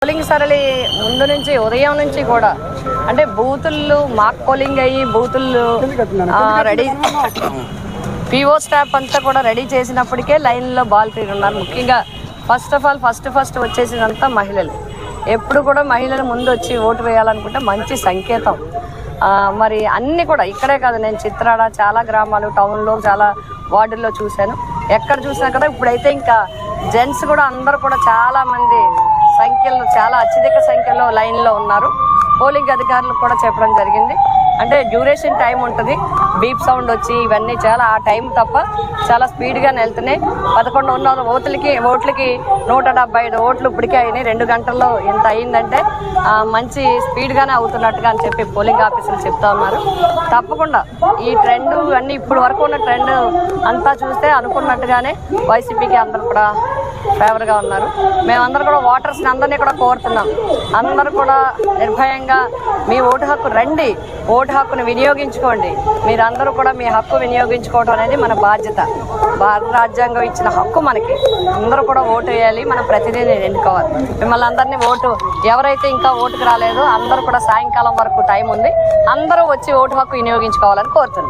Polling సరళి ముందు నుంచి ఉదయం నుంచి కూడా అంటే బూతులు మాక్ పోలింగ్ అయ్యి బూతులు రెడీ పిఓ స్టాఫ్ అంతా కూడా రెడీ చేసినప్పటికే లైన్లో వాలంటీర్లు ఉన్నారు. ముఖ్యంగా ఫస్ట్ వచ్చేసినంత మహిళలు. ఎప్పుడు కూడా మహిళలు ముందు వచ్చి ఓటు వేయాలనుకుంటే మంచి సంకేతం. మరి అన్నీ కూడా ఇక్కడే కాదు, నేను చిత్రాడ చాలా గ్రామాలు టౌన్లో చాలా వార్డుల్లో చూశాను. ఎక్కడ చూసినా కదా ఇప్పుడైతే ఇంకా జెంట్స్ కూడా అందరూ కూడా చాలామంది సంఖ్యలో చాలా అత్యధిక సంఖ్యలో లైన్లో ఉన్నారు. పోలింగ్ అధికారులు కూడా చెప్పడం జరిగింది. అంటే డ్యూరేషన్ టైం ఉంటుంది, బీప్ సౌండ్ వచ్చి ఇవన్నీ చాలా ఆ టైం తప్ప చాలా స్పీడ్గానే వెళ్తున్నాయి. 11 ఓట్లకి 175 ఓట్లు ఇప్పటికే అయినాయి. 2 గంటల్లో ఎంత అయిందంటే మంచి స్పీడ్గానే అవుతున్నట్టుగా అని చెప్పి పోలింగ్ ఆఫీసర్లు చెప్తా ఉన్నారు. తప్పకుండా ఈ ట్రెండ్ అన్నీ ఇప్పుడు వరకు ఉన్న ట్రెండ్ అంతా చూస్తే అనుకున్నట్టుగానే వైసీపీకి అందరూ కూడా ఫేవర్గా ఉన్నారు. మేమందరూ కూడా ఓటర్స్ని అందరినీ కూడా కోరుతున్నాం, అందరూ కూడా నిర్భయంగా మీ ఓటు హక్కు రండి, ఓటు హక్కును వినియోగించుకోండి. మీరందరూ కూడా మీ హక్కు వినియోగించుకోవడం అనేది మన బాధ్యత. భారత రాజ్యాంగం ఇచ్చిన హక్కు మనకి. అందరూ కూడా ఓటు వేయాలి, మన ప్రతినిధిని ఎన్నుకోవాలి. మిమ్మల్ని అందరినీ ఎవరైతే ఇంకా ఓటుకు రాలేదో అందరూ కూడా సాయంకాలం వరకు టైం ఉంది, అందరూ వచ్చి ఓటు హక్కు వినియోగించుకోవాలని కోరుతున్నాం.